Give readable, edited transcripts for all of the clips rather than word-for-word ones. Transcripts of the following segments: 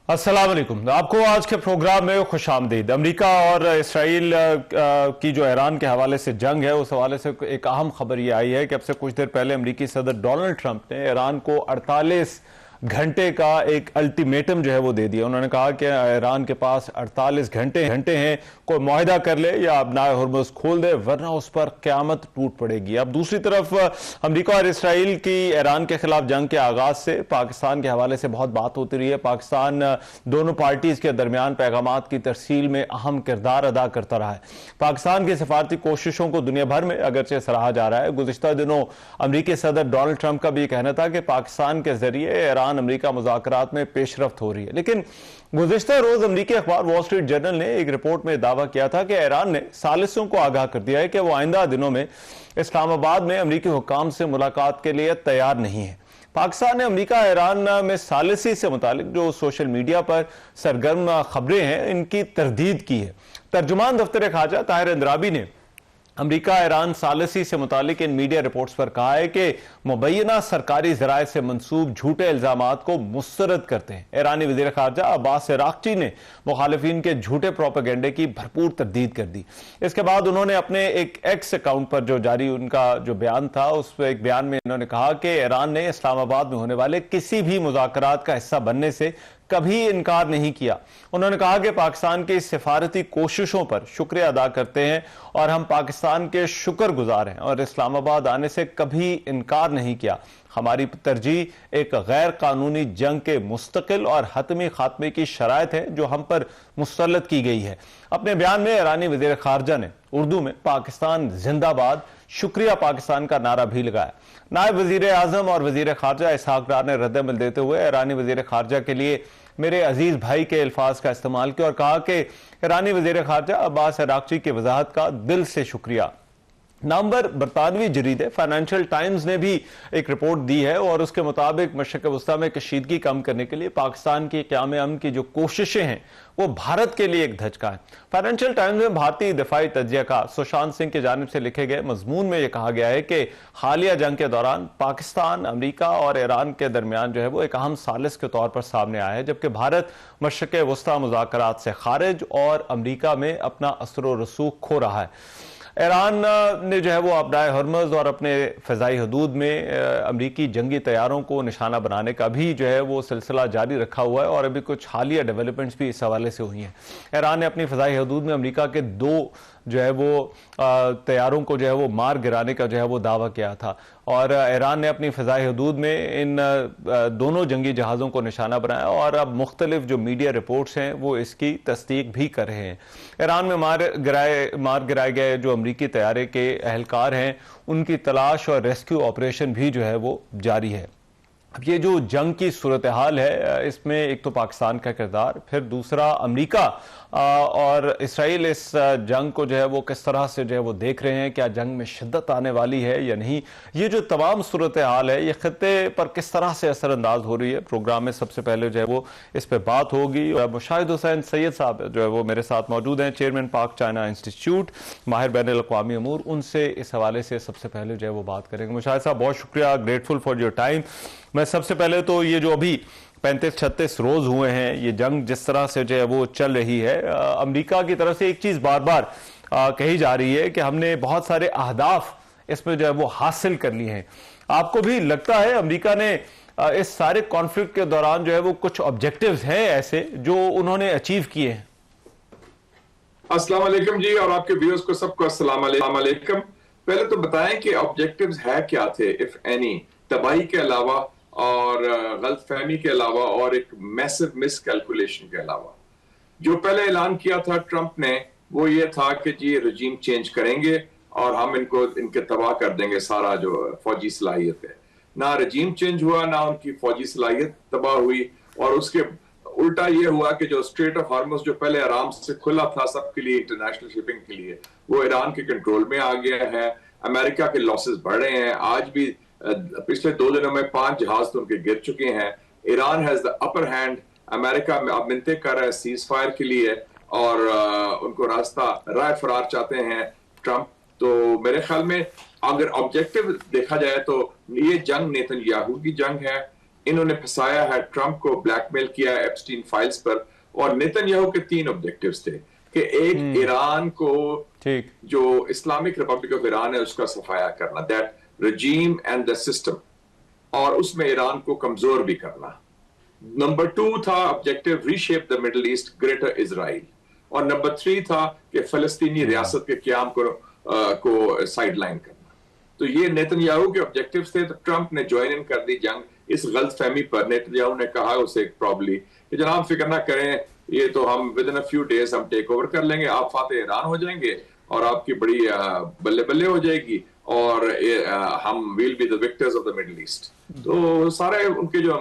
अस्सलाम वालेकुम। आपको आज के प्रोग्राम में खुशामदीद। अमेरिका और इसराइल की जो ईरान के हवाले से जंग है, उस हवाले से एक अहम खबर ये आई है कि अब से कुछ देर पहले अमेरिकी सदर डोनाल्ड ट्रंप ने ईरान को 48 घंटे का एक अल्टीमेटम जो है वो दे दिया। उन्होंने कहा कि ईरान के पास 48 घंटे हैं, कोई मुआहिदा कर ले या अपना हुर्मुज़ खोल दे, वरना उस पर क़यामत टूट पड़ेगी। अब दूसरी तरफ अमेरिका और इसराइल की ईरान के खिलाफ जंग के आगाज से पाकिस्तान के हवाले से बहुत बात होती रही है। पाकिस्तान दोनों पार्टीज के दरमियान पैगामात की तरसील में अहम किरदार अदा करता रहा है। पाकिस्तान की सिफारती कोशिशों को दुनिया भर में अगरचे सराहा जा रहा है। गुज़िश्ता दिनों अमेरिकी सदर डोनाल्ड ट्रंप का भी कहना था कि पाकिस्तान के जरिए ईरान अमेरिका मुज़ाकरात में पेशरफ्त हो रही है, लेकिन गुज़िश्ता रोज अमेरिकी अखबार वॉल स्ट्रीट जर्नल ने एक रिपोर्ट में दावा किया था कि ईरान ने सालिसों को आगाह कर दिया है कि वो आइंदा दिनों में इस्लामाबाद में अमेरिकी हुक्काम से मुलाकात के लिए तैयार नहीं है। पाकिस्तान ने अमेरिका ईरान में सालिसी से मुतालिक जो सोशल मीडिया पर सरगर्म खबरें हैं, इनकी तरदीद की है। तर्जुमान दफ्तर खारजा ताहिर अंद्राबी ने अमेरिका ईरान सालिसी से मुतालिक इन मीडिया रिपोर्ट्स पर कहा है कि मुबैना सरकारी ज़राए से मंसूब झूठे इल्जामात को मुस्तरद करते हैं। ईरानी वज़ीर ख़ारजा अब्बास अराग़ची ने मुखालिफिन के झूठे प्रोपेगेंडे की भरपूर तरदीद कर दी। इसके बाद उन्होंने अपने एक एक्स अकाउंट पर जो जारी उनका जो बयान था, उस पर एक बयान में इन्होंने कहा कि ईरान ने इस्लामाबाद में होने वाले किसी भी मुज़ाकरात का हिस्सा बनने से कभी इनकार नहीं किया। उन्होंने कहा कि पाकिस्तान की सिफारती कोशिशों पर शुक्रिया अदा करते हैं और हम पाकिस्तान के शुक्रगुजार हैं और इस्लामाबाद आने से कभी इनकार नहीं किया। हमारी तरजीह एक गैर कानूनी जंग के मुस्तकिल और हतमी खात्मे की शराइत है जो हम पर मुसल्लत की गई है। अपने बयान में ईरानी वज़ीर ख़ारजा ने उर्दू में पाकिस्तान जिंदाबाद, शुक्रिया पाकिस्तान का नारा भी लगाया। नायब वज़ीर आज़म और वज़ीर ख़ारजा इसहाक़ डार ने रद्द-ए-अमल देते हुए ईरानी वज़ीर ख़ारजा के लिए मेरे अजीज भाई के अल्फाज का इस्तेमाल किया और कहा कि ईरानी वज़ीर ख़ारजा अब्बास अराग़ची की वजाहत का दिल से शुक्रिया। नवंबर बरतानवी जरीदे फाइनेंशियल टाइम्स ने भी एक रिपोर्ट दी है और उसके मुताबिक मशरिक़ वस्ता में कशीदगी कम करने के लिए पाकिस्तान की क़याम अमन की जो कोशिशें हैं वो भारत के लिए एक धचका है। फाइनेंशियल टाइम्स में भारतीय दिफाई तज्ज़ियाकार सुशांत सिंह की जानिब से लिखे गए मजमून में यह कहा गया है कि हालिया जंग के दौरान पाकिस्तान, अमेरिका और ईरान के दरमियान जो है वो एक अहम सालिस के तौर पर सामने आया है, जबकि भारत मशरिक़ वस्ता मुज़ाकरात से खारिज और अमेरिका में अपना असर व रसूख खो रहा है। ईरान ने जो है वो अपना हुर्मुज़ और अपने फ़िज़ाई हदूद में अमरीकी जंगी तैयारों को निशाना बनाने का भी जो है वो सिलसिला जारी रखा हुआ है और अभी कुछ हालिया डेवलपमेंट्स भी इस हवाले से हुई हैं। ईरान ने अपनी फ़िज़ाई हदूद में अमरीका के 2 जो है वो तैयारों को जो है वो मार गिराने का जो है वो दावा किया था और ईरान ने अपनी फ़िज़ाई हदूद में इन दोनों जंगी जहाज़ों को निशाना बनाया और अब मुख्तलिफ जो मीडिया रिपोर्ट्स हैं वो इसकी तस्दीक भी कर रहे हैं। ईरान में मार गिराए गए जो अमरीकी तैयारे के अहलकार हैं, उनकी तलाश और रेस्क्यू ऑपरेशन भी जो है वो जारी है। अब ये जो जंग की सूरत हाल है, इसमें एक तो पाकिस्तान का किरदार, फिर दूसरा अमेरिका और इसराइल इस जंग को जो है वो किस तरह से जो है वो देख रहे हैं, क्या जंग में शिद्दत आने वाली है या नहीं, ये जो तमाम सूरत हाल है ये खत्ते पर किस तरह से असरअंदाज हो रही है। प्रोग्राम में सबसे पहले जो है वो इस पर बात होगी। मुशाहिद हुसैन सैयद साहब जो है वो मेरे साथ मौजूद हैं, चेयरमैन पाक चाइना इंस्टीट्यूट, माहिर बैनुल-अक़वामी अमूर, उनसे इस हवाले से सबसे पहले जो है वो बात करेंगे। मुशाहिद साहब बहुत शुक्रिया, ग्रेटफुल फॉर योर टाइम। मैं सबसे पहले तो ये जो अभी 35-36 रोज हुए हैं, ये जंग जिस तरह से जो है वो चल रही है, अमेरिका की तरफ से एक चीज बार बार कही जा रही है कि हमने बहुत सारे अहदाफ इसमें जो है वो हासिल कर लिए हैं। आपको भी लगता है अमेरिका ने इस सारे कॉन्फ्लिक्ट के दौरान जो है वो कुछ ऑब्जेक्टिव्स हैं ऐसे जो उन्होंने अचीव किए हैं? अस्सलाम वालेकुम जी, और आपके व्यूअर्स को सबको अस्सलाम वालेकुम। पहले तो बताएं कि ऑब्जेक्टिव्स है क्या थे, इफ एनी, तबाही के अलावा और गलतफहमी के अलावा और एक मैसिव मिस कैलकुलेशन के अलावा। जो पहले ऐलान किया था ट्रंप ने वो ये था कि जी रजीम चेंज करेंगे और हम इनके तबाह कर देंगे सारा जो फौजी सलाहियत है। ना रजीम चेंज हुआ, ना उनकी फौजी सलाहियत तबाह हुई, और उसके उल्टा ये हुआ कि जो स्ट्रेट ऑफ हार्मुज़ जो पहले आराम से खुला था सबके लिए, इंटरनेशनल शिपिंग के लिए, वो ईरान के कंट्रोल में आ गया है। अमेरिका के लॉसेस बढ़ रहे हैं। आज भी पिछले 2 दिनों में 5 जहाज तो उनके गिर चुके हैं। Iran has the upper hand. America में अब मिन्नतें कर रहा है सीज फायर के लिए और उनको रास्ता राय फरार चाहते हैं ट्रंप। तो मेरे ख्याल में अगर ऑब्जेक्टिव देखा जाए तो ये जंग नेतन्याहू की जंग है। इन्होंने फंसाया है, ट्रंप को ब्लैकमेल किया है एप्स्टीन फाइल्स पर। और नेतन्याहू के 3 ऑब्जेक्टिव्स थे कि एक, ईरान को, ठीक, जो इस्लामिक रिपब्लिक ऑफ ईरान है उसका सफाया करना, that regime and the system, और उसमें ईरान को कमजोर भी करना। नंबर 2 था objective reshape the Middle east, greater Israel. और नंबर 3 था कि फलस्तीनी रियासत के क्याम को साइडलाइन करना। तो ये नेतन्याहू के ऑब्जेक्टिव्स थे। तो ट्रंप ने ज्वाइन इन कर दी जंग इस गलतफहमी पर। नेतन्याहू ने कहा उसे प्रॉब्ली कि जनाब फिक्र ना करें, ये तो हम with in a few days हम टेक ओवर कर लेंगे, आप फाते ईरान हो जाएंगे और आपकी बड़ी बल्ले बल्ले हो जाएगी, और हम will be the Victus of the Middle east. तो सारे उनके जो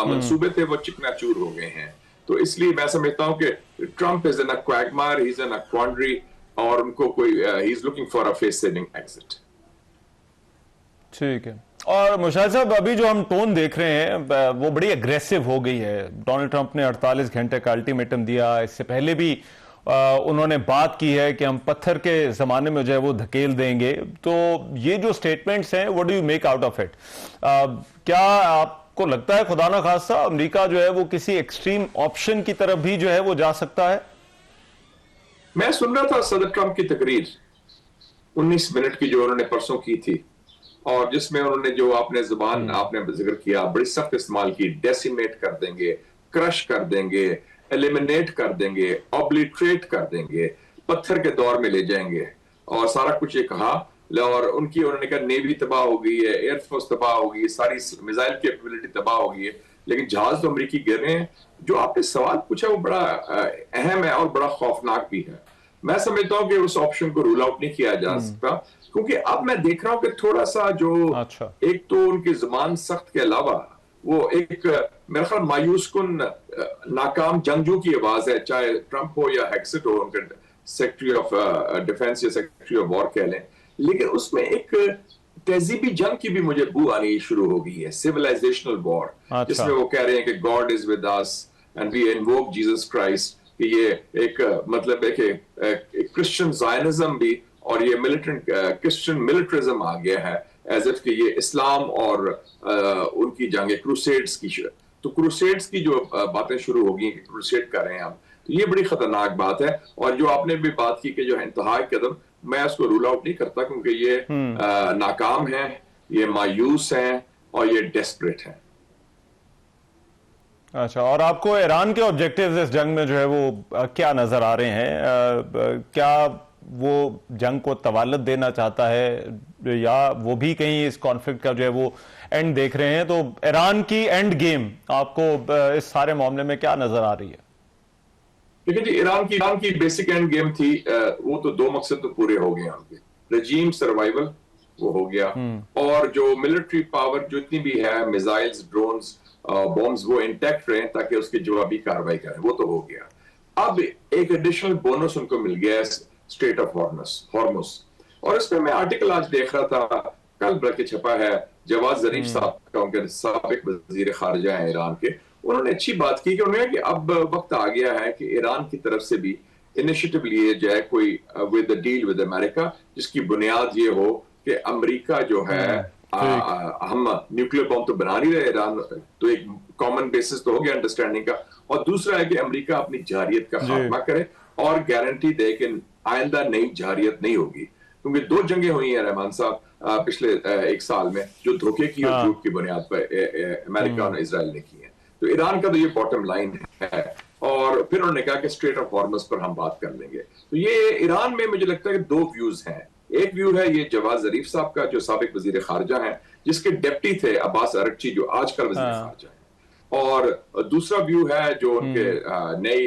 मंसूबे थे वो चिकनाचूर हो गए हैं। तो इसलिए मैं समझता हूं कि Trump is in a quagmire, he is in a quandary, और उनको कोई he is looking for a face saving exit. ठीक है। और मुशाहिद साहब, अभी जो हम टोन देख रहे हैं वो बड़ी अग्रेसिव हो गई है। डोनाल्ड ट्रंप ने 48 घंटे का अल्टीमेटम दिया, इससे पहले भी उन्होंने बात की है कि हम पत्थर के जमाने में जो है वो धकेल देंगे। तो ये जो स्टेटमेंट्स हैं, what do you make out of it? क्या आपको लगता है खुदा ना खास्ता अमेरिका जो है वो किसी एक्सट्रीम ऑप्शन की तरफ भी जो है वो जा सकता है? मैं सुन रहा था सदर ट्रंप की तकरीर 19 मिनट की जो उन्होंने परसों की थी, और जिसमें उन्होंने जो आपने जुबान आपने जिक्र किया बड़ी सख्त इस्तेमाल की, डेसिमेट कर देंगे, क्रश कर देंगे, एलिमिनेट कर देंगे, ऑब्लिटरेट कर देंगे, पत्थर के दौर में ले जाएंगे, और सारा कुछ ये कहा। और उनकी उन्होंने कहा नेवी तबाह हो गई है, एयरफोर्स तबाह हो गई है, सारी मिसाइल कैपेबिलिटी तबाह हो गई है, लेकिन जहाज तो अमेरिकी गिर रहे हैं। जो आपने सवाल पूछा वो बड़ा अहम है और बड़ा खौफनाक भी है। मैं समझता हूं कि उस ऑप्शन को रूल आउट नहीं किया जा सकता, क्योंकि अब मैं देख रहा हूं कि थोड़ा सा जो एक तो उनकी जुबान सख्त के अलावा वो एक मेरा ख्याल मायूस कुन नाकाम जंगजू की आवाज है, चाहे ट्रंप हो या हेक्सेट हो, उनके सेक्रेटरी ऑफ डिफेंस या सेक्रेटरी ऑफ वॉर कह लें। लेकिन उसमें एक तहजीबी जंग की भी मुझे बू आनी शुरू हो गई है, सिविलाइजेशनल वॉर, जिसमें वो कह रहे हैं कि God is with us and we invoke Jesus Christ, कि ये एक मतलब है कि क्रिश्चियन जायनिज्म भी और ये मिलिटेंट क्रिश्चियन मिलिट्रिज्म आ गया है, एज इफ कि ये इस्लाम और उनकी जंग क्रूसेड्स की। तो क्रूसेड्स की जो बातें शुरू हो गई कि क्रूसेड कर रहे हैं हम, तो ये बड़ी खतरनाक बात है। और जो आपने भी बात की कि जो इंतहाई कदम, मैं उसको रूल आउट नहीं करता, क्योंकि ये नाकाम है, ये मायूस हैं और ये डेस्परेट हैं। अच्छा, और आपको ईरान के ऑब्जेक्टिव्स इस जंग में जो है वो क्या नजर आ रहे हैं? क्या वो जंग को तवालत देना चाहता है या वो भी कहीं इस कॉन्फ्लिक्ट का जो है वो एंड देख रहे हैं? तो ईरान की एंड गेम आपको इस सारे मामले में क्या नजर आ रही है? देखिए जी, ईरान की बेसिक एंड गेम थी, वो तो 2 मकसद तो पूरे हो गए उनके। रजीम सर्वाइवल वो हो गया, और जो मिलिट्री पावर जितनी भी है, मिसाइल्स, ड्रोन्स, बॉम्ब्स, वो इंटैक्ट रहे ताकि उसकी जवाबी कार्रवाई करें, वो तो हो गया। अब एक एडिशनल बोनस उनको मिल गया, स्ट्रेट ऑफ हॉर्मुस। और इसमें मैं आर्टिकल आज देख रहा था, कल बल्कि छपा है, जवाद जरीफ साहब का, उनके साबिक वजीर खारजा है ईरान के, उन्होंने अच्छी बात की कि उन्होंने कि अब वक्त आ गया है कि ईरान की तरफ से भी इनिशिएटिव लिए जाए कोई with the deal with America, जिसकी बुनियाद ये हो कि अमेरिका जो है हम न्यूक्लियर बॉम्ब तो बना नहीं रहे ईरान, तो एक कॉमन बेसिस तो हो गया अंडरस्टैंडिंग का, और दूसरा है कि अमेरिका अपनी जारियत का खात्मा करे और गारंटी दे कि आइंदा नई जारियत नहीं होगी। क्योंकि 2 जंगें हुई हैं रहमान साहब पिछले 1 साल में, जो धोखे की और झूठ की बुनियाद पर अमेरिका और इजराइल ने की है। तो ईरान का तो ये बॉटम लाइन है। और फिर उन्होंने कहा कि स्ट्रेट ऑफ हॉर्मुस पर हम बात कर लेंगे। तो ये ईरान में मुझे लगता है कि 2 व्यूज हैं। एक व्यू है ये जवाद जरीफ साहब का, जो साबिक वजीर खारजा हैं, जिसके डेप्टी थे अब्बास अरगची, जो आजकल वजीर खारजा है। और दूसरा व्यू है जो उनके नई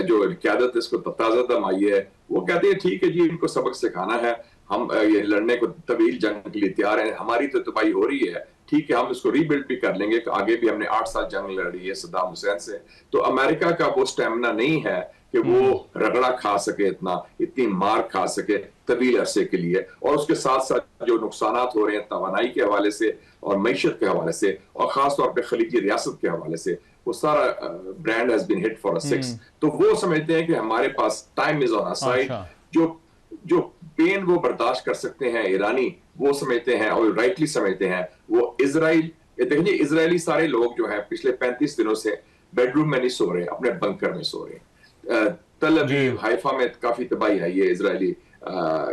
जो क़यादत इसको ताज़ा आई है, वो कहते हैं ठीक है जी, इनको सबक सिखाना है, हम ये लड़ने को तवील जंग के लिए तैयार हैं, हमारी तो तबाही हो रही है, ठीक है हम इसको रीबिल्ड भी कर लेंगे, आगे भी हमने 8 साल जंग लड़ी है सद्दाम हुसैन से। तो अमेरिका का वो स्टेमिना नहीं है कि वो रगड़ा खा सके, इतनी मार खा सके तवील अरसे के लिए। और उसके साथ साथ जो नुकसानात हो रहे हैं तवानाई के हवाले से और मईशत के हवाले से, और खासतौर पर खलीजी रियासत के हवाले से, वो सारा brand has been hit for a 6। तो वो समझते हैं कि हमारे पास time is on a side. जो पेन वो बर्दाश्त कर सकते हैं ईरानी, वो समझते हैं और राइटली समझते हैं, वो इजराइल ये देखिए इजरायली सारे लोग जो है पिछले 35 दिनों से बेडरूम में नहीं सो रहे, अपने बंकर में सो रहे। तल अवीव, हाइफा में काफी तबाही है ये इजरायली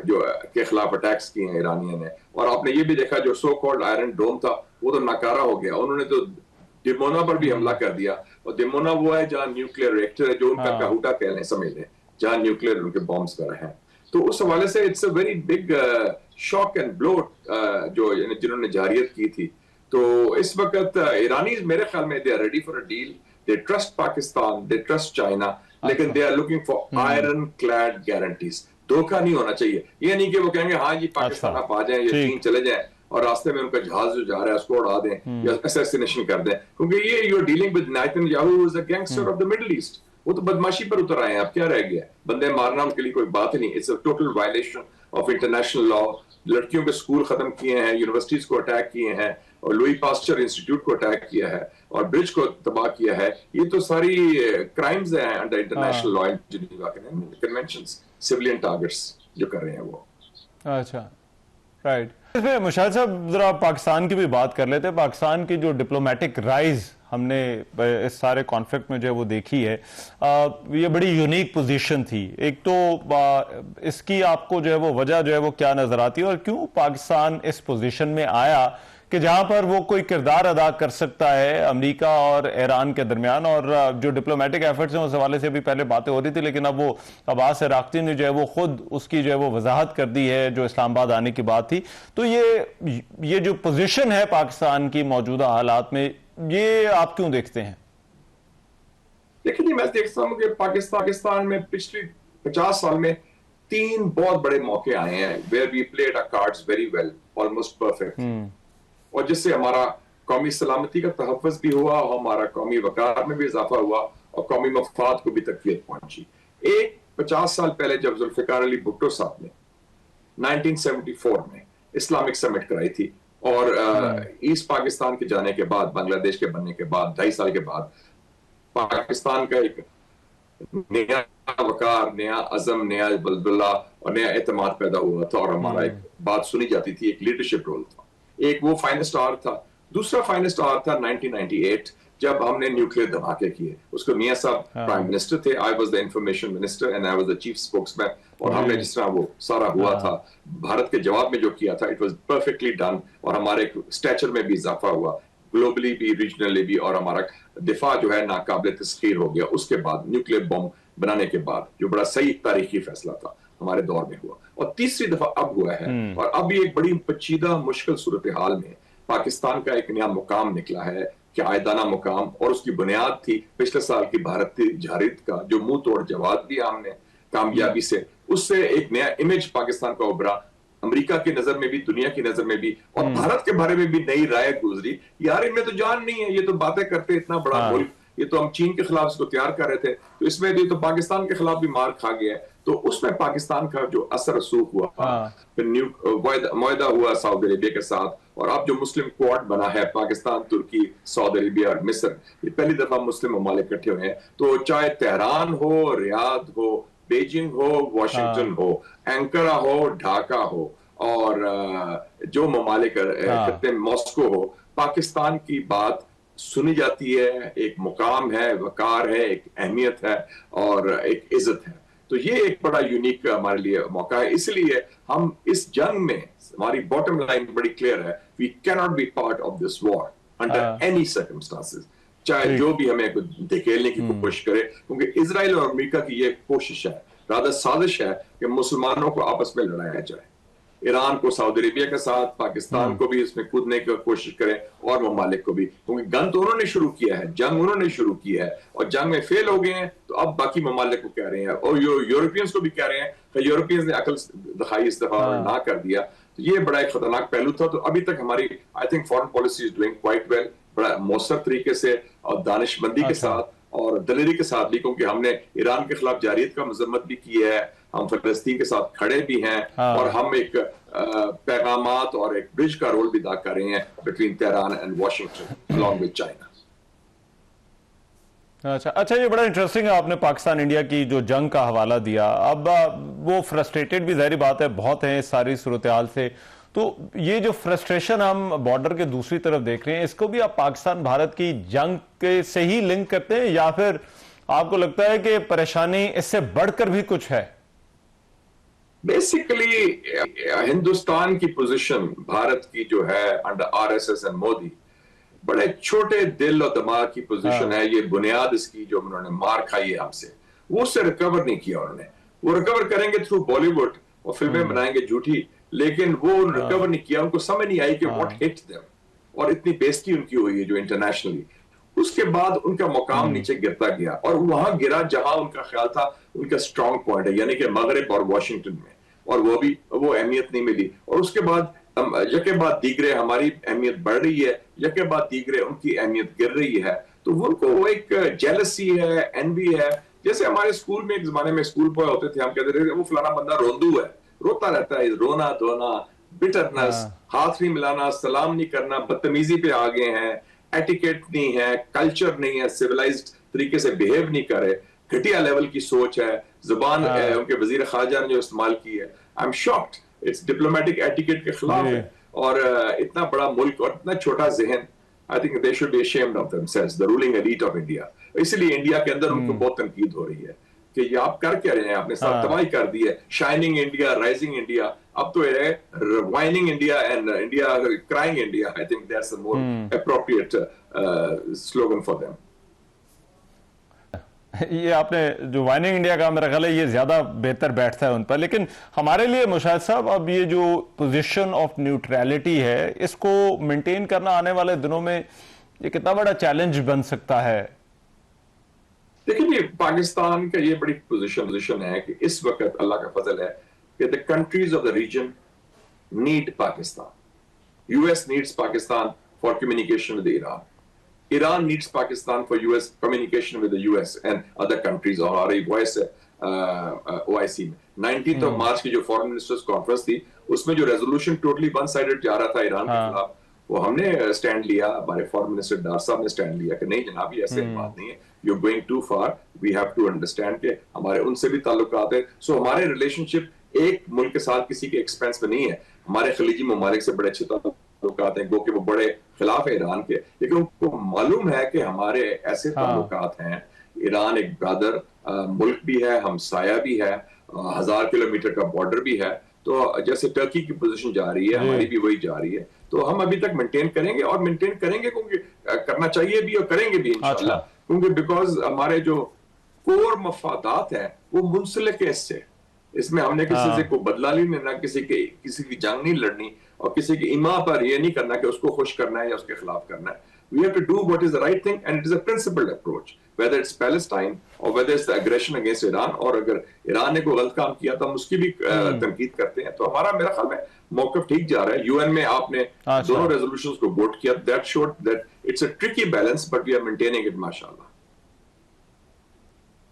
जो के खिलाफ अटैक्स किए हैं ईरानियों ने। और आपने ये भी देखा जो सो कॉल्ड आयरन डोम था वो तो नाकारा हो गया, उन्होंने तो डिमोना पर भी हमला कर दिया। और डिमोना वो है जहां न्यूक्लियर रिएक्टर है, जो उनका काहूटा कह लें, समझ लें, जहां न्यूक्लियर उनके बॉम्ब्स वगैरह हैं। तो उस हवाले से it's a very big shock and blow जो जिन्होंने जारियत की थी। तो इस वक्त ईरानी मेरे ख्याल में they are ready for a deal, they trust Pakistan, they trust China, लेकिन they are looking for iron clad guarantees. धोखा नहीं होना चाहिए। ये नहीं कि वो कहेंगे हाँ जी पाकिस्तान आप आ जाएं या चीन चले जाएं और रास्ते में उनका जहाज जो जा रहा है उसको उड़ा दें या असैसिनेशन कर दें, क्योंकि ये you are dealing with Netanyahu is a gangster of the Middle East. वो तो बदमाशी पर उतर आए हैं, अब क्या रह गया? बंदे मारना उनके लिए कोई बात नहीं। It's a total violation of international law. लड़कियों के स्कूल खत्म किए हैं, यूनिवर्सिटीज को अटैक किए हैं और लुई पास्चर इंस्टीट्यूट को अटैक किया है और ब्रिज को तबाह किया है। ये तो सारी क्राइम्स हैं under international law and Geneva conventions, civilian targets जो कर रहे हैं वो। अच्छा, राइट। इसमें मुशाहिद साहब जरा पाकिस्तान की भी बात कर लेते हैं। पाकिस्तान की जो डिप्लोमेटिक राइज हमने इस सारे कॉन्फ्लिक्ट में जो है वो देखी है, ये बड़ी यूनिक पोजीशन थी। एक तो इसकी आपको जो है वो वजह जो है वो क्या नजर आती है और क्यों पाकिस्तान इस पोजीशन में आया कि जहां पर वो कोई किरदार अदा कर सकता है अमेरिका और ईरान के दरमियान। और जो डिप्लोमेटिक एफर्ट्स हैं उस हवाले से भी पहले बातें हो रही थी, लेकिन अब वो अब्बास अराक्ची ने जो है वो खुद उसकी जो है वो वजाहत कर दी है जो इस्लामाबाद आने की बात थी। तो ये जो पोजीशन है पाकिस्तान की मौजूदा हालात में, ये आप क्यों देखते हैं? देखिए मैं देखता हूँ कि पाकिस्तान में पिछले 50 साल में 3 बहुत बड़े मौके आए हैं where we played our cards very well, almost perfect, और जिससे हमारा कौमी सलामती का तहफ़्फ़ुज़ भी हुआ और हमारा कौमी वक़ार में भी इजाफा हुआ और कौमी मफाद को भी तक़वियत पहुंची। एक 50 साल पहले जब जुल्फ़िकार अली भुट्टो साहब ने 1974 में इस्लामिक समिट कराई थी और ईस्ट पाकिस्तान के जाने के बाद, बांग्लादेश के बनने के बाद 2.5 साल के बाद पाकिस्तान का एक नया वकार, नया अज़म, नया बलबला और नया एतमाद पैदा हुआ था और हमारा एक बात सुनी जाती थी, एक लीडरशिप रोल था। एक वो फाइनेस्ट आवर था। दूसरा फाइनेस्ट आवर था 1998 जब हमने न्यूक्लियर धमाके किए। उसको मियां साहब प्राइम मिनिस्टर थे, I was the information minister and I was the chief spokesman, और हमने जिस तरह वो सारा हुआ था भारत के जवाब में जो किया था, इट वाज परफेक्टली डन और हमारे स्टैचर में भी इजाफा हुआ, ग्लोबली भी, रीजनली भी, और हमारा दिफा जो है नाकाबिल तस्खीर हो गया। उसके बाद न्यूक्लियर बॉम्ब बनाने के बाद जो बड़ा सही तारीखी फैसला था हमारे दौर में हुआ, और तीसरी दफा अब हुआ है। और अब भी एक बड़ी पेचीदा मुश्किल सूरत हाल में पाकिस्तान का एक नया मुकाम निकला है, कायदाना मुकाम, और उसकी बुनियाद थी पिछले साल की भारतीय जारिद का जो मुंह तोड़ जवाब दिया हमने कामयाबी से। उससे एक नया इमेज पाकिस्तान का उभरा, अमेरिका की नजर में भी, दुनिया की नजर में भी, और भारत के बारे में भी नई राय गुजरी। यार इनमें तो जान नहीं है, ये तो बातें करते इतना बड़ा मुल्क, ये तो हम चीन के खिलाफ इसको तैयार कर रहे थे, तो इसमें भी तो पाकिस्तान के खिलाफ भी मार खा गया है। तो उसमें पाकिस्तान का जो असर रसूख हुआ, फिर मुआहदा हुआ सऊदी अरेबिया के साथ, और अब जो मुस्लिम क्वाड बना है पाकिस्तान, तुर्की, सऊदी अरेबिया और मिस्र, ये पहली दफा मुस्लिम ममालिक इकट्ठे हुए हैं। तो चाहे तेहरान हो, रियाद हो, बीजिंग हो, वॉशिंगटन हो, एंकारा हो, ढाका हो, और जो ममालिक खत्ते मॉस्को हो, पाकिस्तान की बात सुनी जाती है, एक मुकाम है, वकार है, एक अहमियत है और एक इज्जत है। तो ये एक बड़ा यूनिक हमारे लिए मौका है। इसलिए हम इस जंग में, हमारी बॉटम लाइन बड़ी क्लियर है, we can not be part of this war under any circumstances, चाहे जो भी हमें धकेलने की कोशिश करे, क्योंकि इजराइल और अमेरिका की ये कोशिश है, रादर साजिश है कि मुसलमानों को आपस में लड़ाया जाए। ईरान को सऊदी अरेबिया के साथ, पाकिस्तान को भी इसमें कूदने की कोशिश करें और ममालिक को भी, क्योंकि गन तो उन्होंने शुरू किया है, जंग उन्होंने शुरू की है और जंग में फेल हो गए हैं। तो अब बाकी ममालिक को कह रहे हैं और यूरोपियंस को भी कह रहे हैं कि यूरोपियंस ने अकल दिखाई, इस दफा ना कर दिया। तो ये बड़ा एक खतरनाक पहलू था। तो अभी तक हमारी I think foreign policy is doing quite well, बड़ा मौसर तरीके से और दानिशमंदी के साथ और दलेरी के साथ भी, क्योंकि हमने ईरान के खिलाफ जारियत का मजम्मत भी की है, हम फलस्तीन के साथ खड़े भी हैं, और हम एक पैगामात और एक ब्रिज का रोल भी अदा कर रहे हैं between Tehran and Washington along with China. अच्छा, ये बड़ा इंटरेस्टिंग है, आपने पाकिस्तान इंडिया की जो जंग का हवाला दिया। अब वो फ्रस्ट्रेटेड भी, जाहिर बात है, बहुत है इस सारी सूरत हाल से। तो ये जो फ्रस्ट्रेशन हम बॉर्डर के दूसरी तरफ देख रहे हैं, इसको भी आप पाकिस्तान भारत की जंग के से ही लिंक करते हैं, या फिर आपको लगता है कि परेशानी इससे बढ़कर भी कुछ है? बेसिकली हिंदुस्तान की पोजीशन, भारत की जो है अंडर आरएसएस एंड मोदी, बड़े छोटे दिल और दिमाग की पोजीशन है। ये बुनियाद इसकी जो उन्होंने मार खाई है हमसे, वो उससे रिकवर नहीं किया उन्होंने। वो रिकवर करेंगे थ्रू बॉलीवुड और फिल्में बनाएंगे झूठी, लेकिन वो रिकवर नहीं किया। उनको समझ नहीं आई कि व्हाट हिट देम, और इतनी बेइज्जती उनकी हुई है जो इंटरनेशनली। उसके बाद उनका मुकाम नीचे गिरता गया, और वहां गिरा जहां उनका ख्याल था उनका स्ट्रांग पॉइंट है, यानी कि मगरिब और वॉशिंगटन में, और वो अहमियत नहीं मिली। और उसके बाद यके बाद दीगरे हमारी अहमियत बढ़ रही है, यके बाद दीगरे उनकी अहमियत गिर रही है। तो उनको वो एक जेलसी है, एनवी है। जैसे हमारे स्कूल में एक जमाने में स्कूल बॉय होते थे, हम कहते थे वो फलाना बंदा रोंदू है, रोता रहता है, रोना धोना, बिटरनेस, हाथ नहीं मिलाना, सलाम नहीं करना, बदतमीजी पे आ गए हैं, एटिकेट नहीं है, कल्चर नहीं है, सिविलाइज्ड तरीके से बिहेव नहीं करे, घटिया लेवल की सोच है, जुबान उनके वजीर खारजा ने जो इस्तेमाल की है, I am shocked, it's diplomatic etiquette के खिलाफ है। और इतना बड़ा मुल्क और इतना छोटा जहन, I think they should be ashamed of themselves, the ruling elite of India. इसलिए इंडिया के अंदर उनको बहुत तनकीद हो रही है कि ये आप कर क्या रहे हैं, आपने सब तबाही कर दी है। शाइनिंग इंडिया, राइजिंग इंडिया, अब तो है whining India and India crying India. I think that's a more appropriate slogan for them. ये आपने जो वाइनिंग इंडिया का, मेरा ख्याल है ये ज्यादा बेहतर बैठता है उन पर। लेकिन हमारे लिए मुशाहिद साहब, अब ये जो पोजीशन ऑफ न्यूट्रलिटी है, इसको मेंटेन करना आने वाले दिनों में ये कितना बड़ा चैलेंज बन सकता है? देखिए, पाकिस्तान का ये बड़ी पोजीशन है कि इस वक्त अल्लाह का फजल है कि the countries of the region need Pakistan. US needs Pakistan for communication with Iran, Iran needs Pakistan for US communication with the US and other countries। और हमारी वॉइस OIC में 19th of March की जो फॉरेन मिनिस्टर्स कॉन्फ्रेंस थी, उसमें जो resolution totally one sided जा रहा था ईरान के खिलाफ, वो हमने स्टैंड लिया, हमारे फॉरेन मिनिस्टर डार साहब ने स्टैंड लिया कि नहीं जनाब, ये ऐसे बात नहीं है, you are going too far, we have to understand के हमारे उनसे भी ताल्लुकात है। सो हमारे रिलेशनशिप एक मुल्क के साथ किसी के एक्सपेंस पे नहीं है। हमारे खलीजी ममालिक से बड़े अच्छे ताल्लुकात हैं, गो कि वो बड़े खिलाफ है ईरान के, लेकिन उनको मालूम है कि हमारे ऐसे ताल्लुकात हैं। ईरान एक ब्रदर मुल्क भी है, हमसाया भी है, 1000 किलोमीटर का बॉर्डर भी है। तो जैसे टर्की की पोजीशन जा रही है, हमारी भी वही जा रही है। तो हम अभी तक मेंटेन करेंगे, और मेंटेन करेंगे क्योंकि करना चाहिए भी और करेंगे भी इंशाल्लाह। क्योंकि बिकॉज हमारे जो कोर मफादात हैं वो मुंसलिक है इससे। इसमें हमने किसी से कोई बदला नहीं लेना, किसी की जंग नहीं लड़नी, और किसी की इमा पर ये नहीं करना कि उसको खुश करना है या उसके खिलाफ करना है। We have to do what is the right thing, and it is a principled approach, whether it's Palestine or whether it's the aggression against Iran। और अगर ईरान ने कोई गलत काम किया तो हम उसकी भी तनकीद करते हैं। तो हमारा, मेरा ख्याल में मौकफ ठीक जा रहा है। यूएन में आपने दोनों रेजोल्यूशंस को वोट किया, that showed that it's a tricky balance, but we are maintaining it माशाल्लाह।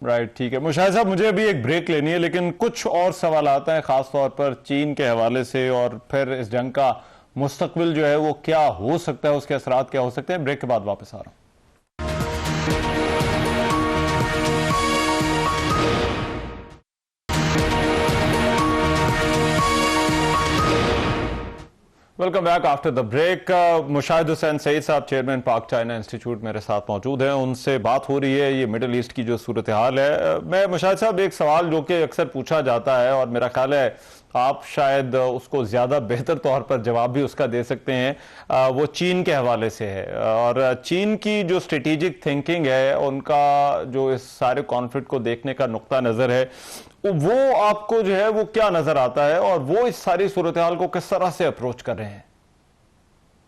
राइट, ठीक है मुशाहिद साहब, मुझे अभी एक ब्रेक लेनी है, लेकिन कुछ और सवाल आते हैं खास तौर पर चीन के हवाले से, और फिर इस जंग का मुस्तकबिल जो है वो क्या हो सकता है, उसके असरात क्या हो सकते हैं। ब्रेक के बाद वापस आ रहा हूं। Welcome back after the break. Mushahid Hussain Syed sahab, chairman पाक चाइना इंस्टीट्यूट, मेरे साथ मौजूद हैं। उनसे बात हो रही है ये मिडिल ईस्ट की जो सूरत हाल है। मैं मुशाहिद साहब, एक सवाल जो कि अक्सर पूछा जाता है, और मेरा ख्याल है आप शायद उसको ज़्यादा बेहतर तौर पर जवाब भी उसका दे सकते हैं, वो चीन के हवाले से है। और चीन की जो स्ट्रेटेजिक थिंकिंग है, उनका जो इस सारे कॉन्फ्लिक्ट को देखने का नुक्ता नज़र है, वो आपको जो है वो क्या नजर आता है, और वो इस सारी सूरत हाल को किस तरह से अप्रोच कर रहे हैं?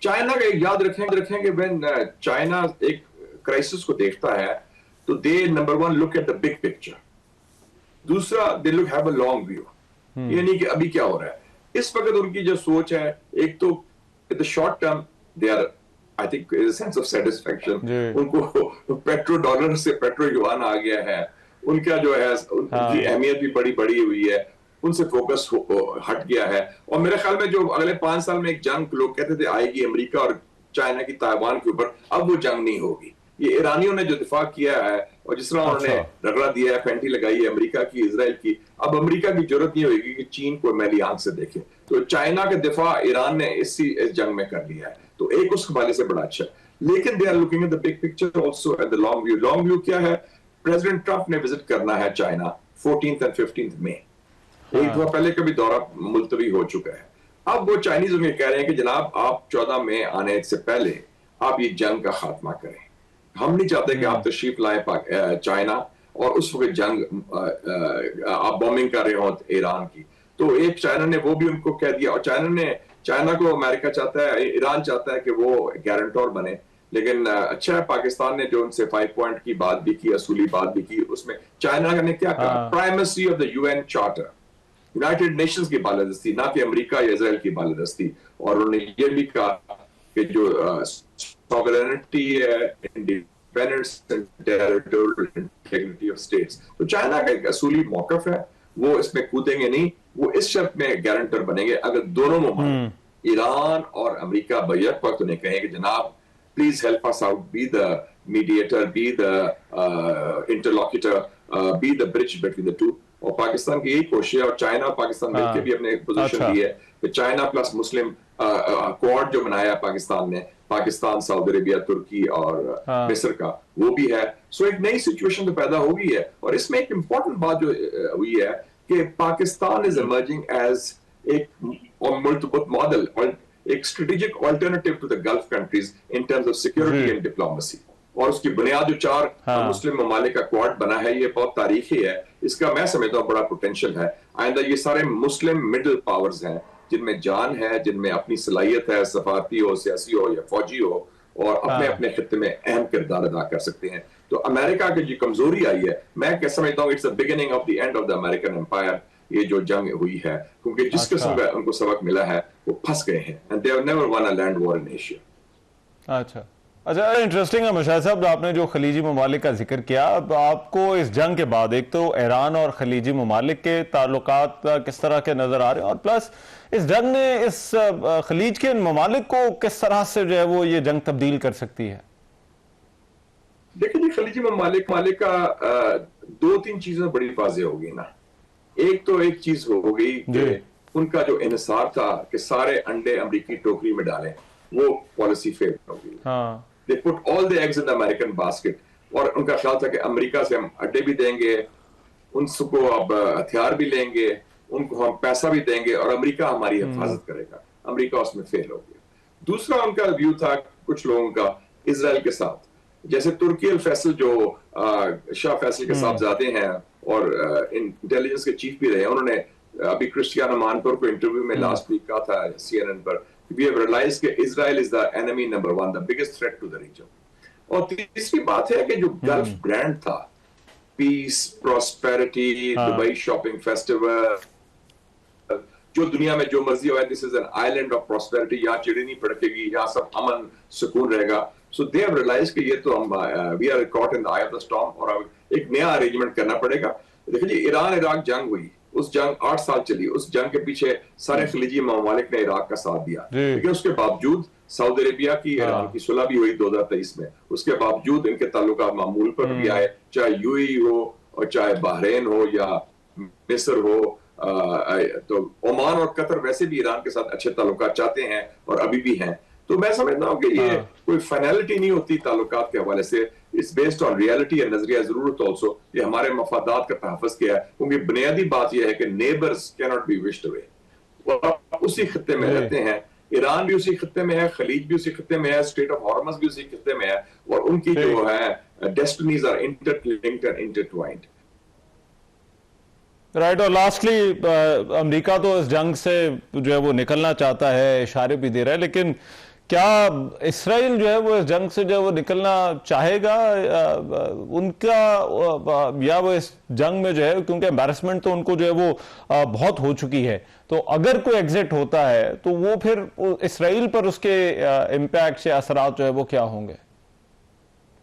चाइना का याद रखेंगे व्हेन चाइना एक क्राइसिस को देखता है तो they number one look at the big picture, दूसरा they look have a long view. ये नहीं कि अभी क्या हो रहा है। इस वक्त उनकी जो सोच है, एक तो in the short term they are, I think, sense of satisfaction. उनको पेट्रो डॉलर से पेट्रो युआन आ गया है, उनका जो है उनकी अहमियत भी बड़ी हुई है, उनसे फोकस हट गया है। और मेरे ख्याल में जो अगले 5 साल में एक जंग लोग कहते थे आएगी अमेरिका और चाइना की ताइवान के ऊपर, अब वो जंग नहीं होगी। ये ईरानियों ने जो दिफा किया है और जिस तरह उन्होंने रगड़ा दिया है, फेंटी लगाई है अमेरिका की, इजराइल की, अब अमेरिका की जरूरत नहीं होगी कि चीन को मैली आंख से देखे। तो चाइना का दिफा ईरान ने इस जंग में कर लिया है, तो एक उस हवाले से बड़ा अच्छा। लेकिन they are looking at the big picture also at the long view. Long view क्या है? प्रेसिडेंट ट्रंप ने विजिट करना है चाइना 14th and 15th मई। एक दफा पहले का भी दौरा मुलतवी हो चुका है। अब वो चाइनीज उन्हें कह रहे हैं कि जनाब आप 14 मई आने से पहले आप ये जंग का खात्मा करें। हम नहीं चाहते कि आप तशरीफ लाए चाइना और उस वक्त जंग आप बॉम्बिंग कर रहे हो ईरान की। तो एक चाइना ने वो भी उनको कह दिया, और चाइना को अमेरिका चाहता है, ईरान चाहता है कि वो गारंटर बने। लेकिन अच्छा है, पाकिस्तान ने जो उनसे 5 पॉइंट की बात भी की, असूली बात भी की, उसमें चाइना ने क्या कहा? Primacy of the UN charter, United Nations की बालादस्ती, ना कि अमेरिका या इजराइल की बालादस्ती। और उन्होंने ये भी कहा कि जो सॉवरेनिटी है, independence and territorial integrity of states, तो चाइना का एक असूली मौकफ है, वो इसमें कूदेंगे नहीं। वो इस शर्त में गारंटर बनेंगे अगर दोनों मुमालिक ईरान और अमेरिका बैक वक्त उन्हें कहें कि जनाब please help us out, be the mediator, be the interlocutor, be the bridge between the two. और पाकिस्तान की यही कोशिश है, और चाइना और पाकिस्तान मिलकर भी अपने पोजीशन दी है कि चाइना प्लस मुस्लिम क्वाड जो बनाया पाकिस्तान ने, पाकिस्तान, सऊदी अरेबिया, तुर्की और मिस्र का, वो भी है। सो एक नई सिचुएशन तो पैदा हो गई है। और इसमें एक इंपॉर्टेंट बात जो हुई है कि पाकिस्तान इज इमर्जिंग एज एक मॉडल और एक strategic alternative to the Gulf countries in terms of security and diplomacy. और उसकी बुनियाद जो 4 मुस्लिम ममालिक का क्वाड बना है, ये बहुत तारीखी है। इसका मैं समझता हूँ बड़ा पोटेंशियल है। आइंदा ये सारे मुस्लिम मिडिल पावर्स हैं जिनमें जान है, जिनमें अपनी सलाहियत है, सफारती हो, सियासी हो या फौजी हो, और अपने अपने खित्ते में अहम किरदार अदा कर सकते हैं। तो अमेरिका की जो कमजोरी आई है, मैं क्या समझता हूँ it's the beginning of the end of the American empire. ये जो जंग हुई है, क्योंकि जिस किस्म का उनको सबक मिला है, वो फंस गए हैं, and they have never won a land war in Asia. अच्छा, इंटरेस्टिंग है मुशाहिद साहब, आपने जो खलीजी ममालिक का जिक्र किया। अब आपको इस जंग के बाद एक तो ईरान और खलीजी ममालिक के ताल्लुकात किस तरह के नजर आ रहे हैं, और प्लस इस जंग ने इस खलीज के ममालिक को किस तरह से जो है वो ये जंग तब्दील कर सकती है? देखिए जी, खलीजी ममालिक का 2-3 चीजें बड़ी वाज़ेह हो गई ना। एक तो एक चीज हो गई कि उनका जो इन्हिसार था कि सारे अंडे अमेरिकी टोकरी में डालें, वो पॉलिसी फेल हो गई। They put all the eggs in the American basket. और उनका ख्याल था कि अमेरिका से हम अड्डे भी देंगे, उनको अब हथियार भी लेंगे, उनको हम पैसा भी देंगे, और अमेरिका हमारी हिफाजत करेगा। अमेरिका उसमें फेल हो गया। दूसरा उनका व्यू था कुछ लोगों का इजराइल के साथ, जैसे तुर्की अल फैसल जो शाह फैसल के साहबजादे हैं और इंटेलिजेंस के चीफ भी रहे, उन्होंने अभी क्रिस्टियानो मानपुर को इंटरव्यू में लास्ट वीक कहा था CNN पर, we have realized that Israel is the enemy number 1, the biggest threat to the region. और तीसरी बात है कि जो गल्फ ब्रांड था, peace, prosperity, Dubai shopping festival, जो दुनिया में जो मर्जी हो, this is an island of prosperity, यहाँ चिड़ी नहीं फड़केगी, यहाँ सब अमन सुकून रहेगा। सो दे हैव रियलाइज्ड कि ये तो हम we are caught in the eye of the storm, और एक नया अरेंजमेंट करना पड़ेगा। देखिए, ईरान इराक जंग हुई, उस जंग 8 साल चली, उस जंग के पीछे सारे खलीजी ममालिक ने इराक का साथ दिया, लेकिन उसके बावजूद सऊदी अरेबिया की ईरान की सुलह भी हुई 2023 में, उसके बावजूद इनके ताल्लुकात मामूल पर भी आए, चाहे यूएई हो और चाहे बहरीन हो या मिस्र हो। तो ओमान और कतर वैसे भी ईरान के साथ अच्छे ताल्लुकात चाहते हैं और अभी भी हैं। तो मैं समझता हूँ कि ये कोई फाइनलिटी नहीं होती ताल्लुकात के हवाले से, it's based on reality and नजरिया जरूरत ऑल्सो। ये हमारे मफादात का तहफ़्फ़ुज़ किया है, क्योंकि बुनियादी बात यह है कि neighbours can not B wished away. वो उसी खत्ते में रहते हैं, ईरान भी उसी खत्ते में है, खलीज भी उसी खत्ते में है, स्ट्रेट ऑफ हॉर्मस भी उसी खत्ते में है, और उनकी जो है destinies are interlinked and intertwined. Right. और लास्टली अमेरिका तो इस जंग से जो है वो निकलना चाहता है, इशारे भी दे रहा है, लेकिन क्या इसराइल जो है वो इस जंग से जो है वो निकलना चाहेगा उनका, या वो इस जंग में जो है, क्योंकि एम्बैरेसमेंट तो उनको जो है वो बहुत हो चुकी है, तो अगर कोई एग्जिट होता है तो वो फिर इसराइल पर उसके इम्पैक्ट या असरात जो है वो क्या होंगे?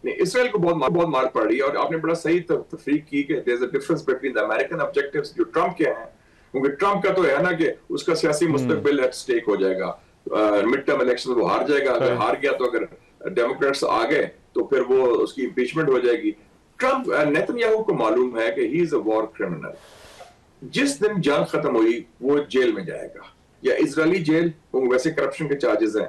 इसराइल को बहुत मार पड़ रही है, और आपने बड़ा सही तफरीक की कि there is a difference between the American objectives जो ट्रंप के हैं, क्योंकि ट्रंप का तो है ना कि उसका सियासी मुस्तकबिल एट स्टेक हो जाएगा, मिड टर्म इलेक्शन वो हार जाएगा, अगर हार गया तो अगर डेमोक्रेट्स आ गए तो फिर वो उसकी इम्पीचमेंट हो जाएगी। ट्रंप नेतन्याहू को मालूम है कि he is a war criminal. जिस दिन जंग खत्म हुई वो जेल में जाएगा, या इजरायली जेल, वैसे करप्शन के चार्जेस हैं,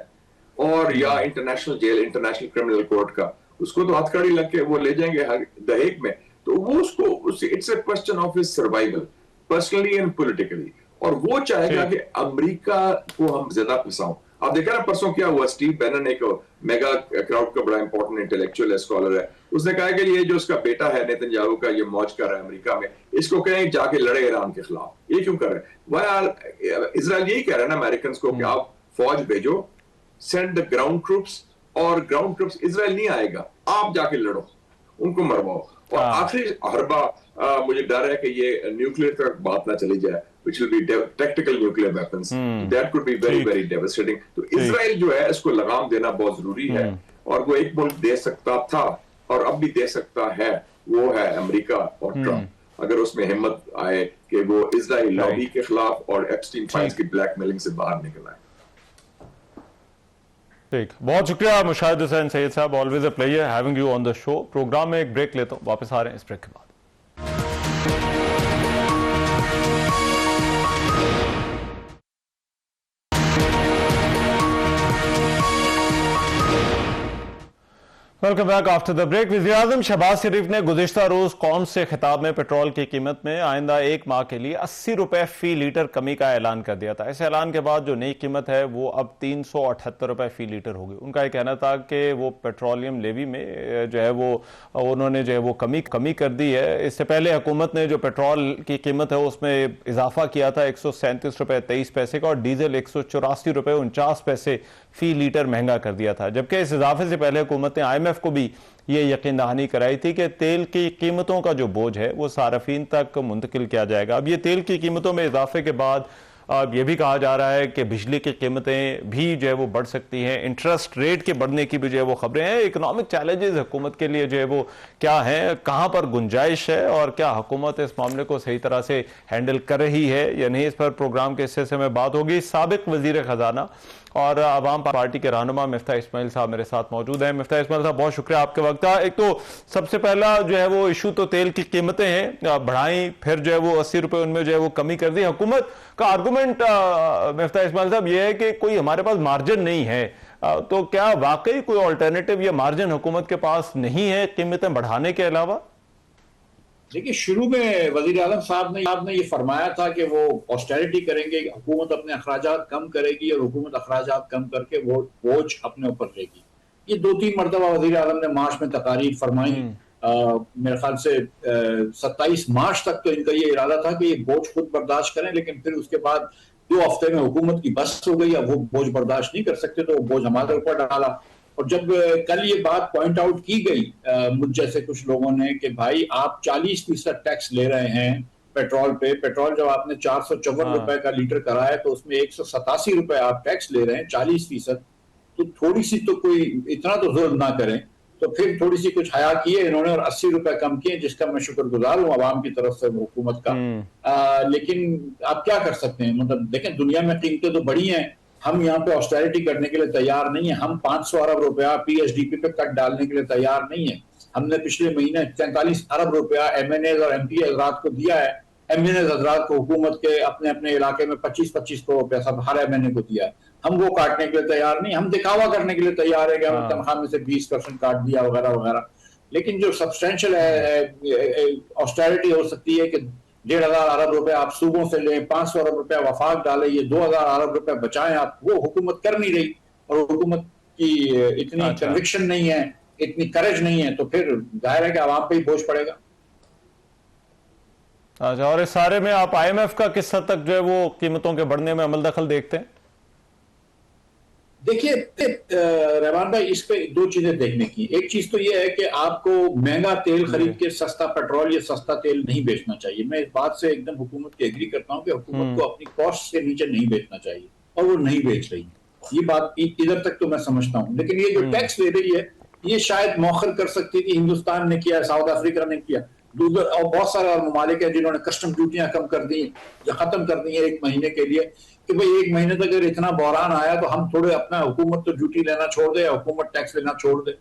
और या इंटरनेशनल जेल, इंटरनेशनल क्रिमिनल कोर्ट का, उसको तो हथकड़ी लग के वो ले जाएंगे द हेग में। तो वो उसको it's a question of his survival personally and politically, और वो चाहेगा कि अमेरिका को हम ज्यादा फंसाऊं। आप देखा ना परसों क्या हुआ, स्टीव बैनन एक मेगा क्राउड का बड़ा इंपॉर्टेंट इंटेलेक्चुअल है, स्कॉलर है, उसने कहा कि ये जो उसका बेटा है नेतन्याहू का, ये मौज कर रहा है अमेरिका में, इसको कहें जाके लड़े ईरान के खिलाफ। ये क्यों कर रहे हैं? वह इजराइल यही कह रहा है ना अमेरिकन को कि आप फौज भेजो, सेंड द ग्राउंड ट्रूप्स, और ग्राउंड ट्रूप्स इजराइल नहीं आएगा, आप जाके लड़ो, उनको मरवाओ। और आखिरी हरबा मुझे डर है कि ये न्यूक्लियर तक बात ना चली जाए, which will be tactical nuclear weapons. That could be very very devastating. तो इजराइल जो है इसको लगाम देना बहुत जरूरी है, और वो एक मुल्क दे सकता था और अब भी दे सकता है, वो है अमेरिका और ट्रंप। अगर उसमें हिम्मत आए कि वो इजराइल लॉबी के खिलाफ और एप्स्टीन फाइल्स की ब्लैकमेलिंग से बाहर निकल आए। ठीक, बहुत शुक्रिया मुशाहिद हुसैन सैयद साहब, always a pleasure having you on the show. Programme में एक ब्रेक लेता हूँ, वापस आ रहे हैं इस ब्रेक के बाद। Welcome back after the break. वज़ीर-ए-आज़म शहबाज शरीफ ने गुज़िश्ता रोज कौम से खिताब में पेट्रोल की कीमत में आइंदा एक माह के लिए 80 रुपए फी लीटर कमी का ऐलान कर दिया था। इस ऐलान के बाद जो नई कीमत है वो अब 378 रुपए फी लीटर होगी। उनका यह कहना था कि वो पेट्रोलियम लेवी में जो है वो उन्होंने जो है वो कमी कर दी है। इससे पहले हुकूमत ने जो पेट्रोल की कीमत है उसमें इजाफा किया था 137 रुपए 23 पैसे का, और डीजल 184 रुपए 49 पैसे फी लीटर महंगा कर दिया था। जबकि इस इजाफे से पहले हुकूमत ने IMF को भी ये यकीन दहानी कराई थी कि तेल की कीमतों का जो बोझ है वो सार्फिन तक मुंतकिल किया जाएगा। अब ये तेल की कीमतों में इजाफे के बाद अब ये भी कहा जा रहा है कि बिजली की कीमतें भी जो है वो बढ़ सकती हैं, इंटरेस्ट रेट के बढ़ने की भी जो है वो खबरें हैं। इकोनॉमिक चैलेंजेस हुकूमत के लिए जो है वो क्या है, कहां पर गुंजाइश है, और क्या हुकूमत इस मामले को सही तरह से हैंडल कर रही है या नहीं, इस पर प्रोग्राम के हिस्से में बात होगी। साबिक वजीर खजाना और अवाम पार्टी के रहनुमा मिफ्ता इस्माइल साहब मेरे साथ मौजूद हैं। मिफ्ता इस्माइल साहब, बहुत शुक्रिया आपके वक्त का। एक तो सबसे पहला जो है वो इशू तो तेल की कीमतें हैं, बढ़ाई, फिर जो है वो 80 रुपए उनमें जो है वो कमी कर दी। हुकूमत का आर्गूमेंट मिफ्ता इस्माइल साहब ये है कि कोई हमारे पास मार्जिन नहीं है, तो क्या वाकई कोई ऑल्टरनेटिव या मार्जिन हुकूमत के पास नहीं है कीमतें बढ़ाने के अलावा? देखिए, शुरू में वजीर आजम साहब ने ये फरमाया था कि वो ऑस्टेरिटी करेंगे, हुकूमत अपने अखराजात कम करेगी और हुकूमत अखराजात कम करके वो बोझ अपने ऊपर लेगी। ये 2-3 मरतबा वजीर आजम ने मार्च में तकारीर फरमाई। मेरे ख्याल से 27 मार्च तक तो इनका ये इरादा था कि ये बोझ खुद बर्दाश्त करें, लेकिन फिर उसके बाद 2 हफ्ते में हुकूमत की बस हो गई, अब वो बोझ बर्दाश्त नहीं कर सकते तो वो बोझ हमारे ऊपर डाला। और जब कल ये बात पॉइंट आउट की गई मुझ जैसे कुछ लोगों ने कि भाई आप 40% टैक्स ले रहे हैं पेट्रोल पे, पेट्रोल जब आपने 454 रुपए का लीटर करा है तो उसमें 187 रुपए आप टैक्स ले रहे हैं, 40%, तो थोड़ी सी तो कोई इतना तो जुल्म ना करें। तो फिर थोड़ी सी कुछ हया किए इन्होंने और 80 रुपए कम किए, जिसका मैं शुक्रगुजार हूँ अवाम की तरफ से, हुकूमत का। लेकिन आप क्या कर सकते हैं, मतलब देखें दुनिया में कीमतें तो बढ़ी हैं, हम यहाँ पे ऑस्टेरिटी करने के लिए तैयार नहीं है। हम 500 अरब रुपया PSDP पे कट डालने के लिए तैयार नहीं है। हमने पिछले महीने 43 अरब रुपया MNAs और MP हजरात को दिया है। MNAs हजरात को हुकूमत के अपने अपने इलाके में 25-25 करोड़ रुपया सब हर MNA को दिया है। हम वो काटने के लिए तैयार नहीं, हम दिखावा करने के लिए तैयार है कि हम तनख्वाह में से 20% काट दिया वगैरह वगैरह। लेकिन जो सब्सटेंशियल ऑस्टेरिटी हो सकती है कि 1,500 अरब रुपए आप सूबों से लें, 500 अरब रुपया वफाक डालें, ये 2,000 अरब रुपए बचाएं आप, वो हुकूमत कर नहीं रही। और हुकूमत की इतनी कन्विक्शन नहीं है, इतनी करेज नहीं है, तो फिर जाहिर है कि आवाम पे ही बोझ पड़ेगा। अच्छा, और इस सारे में आप IMF का किस हद तक जो है वो कीमतों के बढ़ने में अमल दखल देखते हैं? देखिए रहमान भाई, इस पे 2 चीजें देखने की। एक चीज तो ये है कि आपको महंगा तेल खरीद के सस्ता पेट्रोल या सस्ता तेल नहीं बेचना चाहिए। मैं इस बात से एकदम हुकूमत की एग्री करता हूँ कि हुकूमत को अपनी कॉस्ट से नीचे नहीं बेचना चाहिए, और वो नहीं बेच रही है। ये बात इधर तक तो मैं समझता हूँ। लेकिन ये जो टैक्स ले रही है ये शायद मौखर कर सकती थी, हिंदुस्तान ने किया, साउथ अफ्रीका ने किया, और बहुत सारे और ममालिक हैं जिन्होंने कस्टम ड्यूटियां कम कर दी या खत्म कर दी है 1 महीने के लिए, कि भाई 1 महीने तक अगर इतना बहरान आया तो हम थोड़े अपना हुकूमत तो ड्यूटी लेना छोड़ दे या हुकूमत टैक्स लेना छोड़ दे।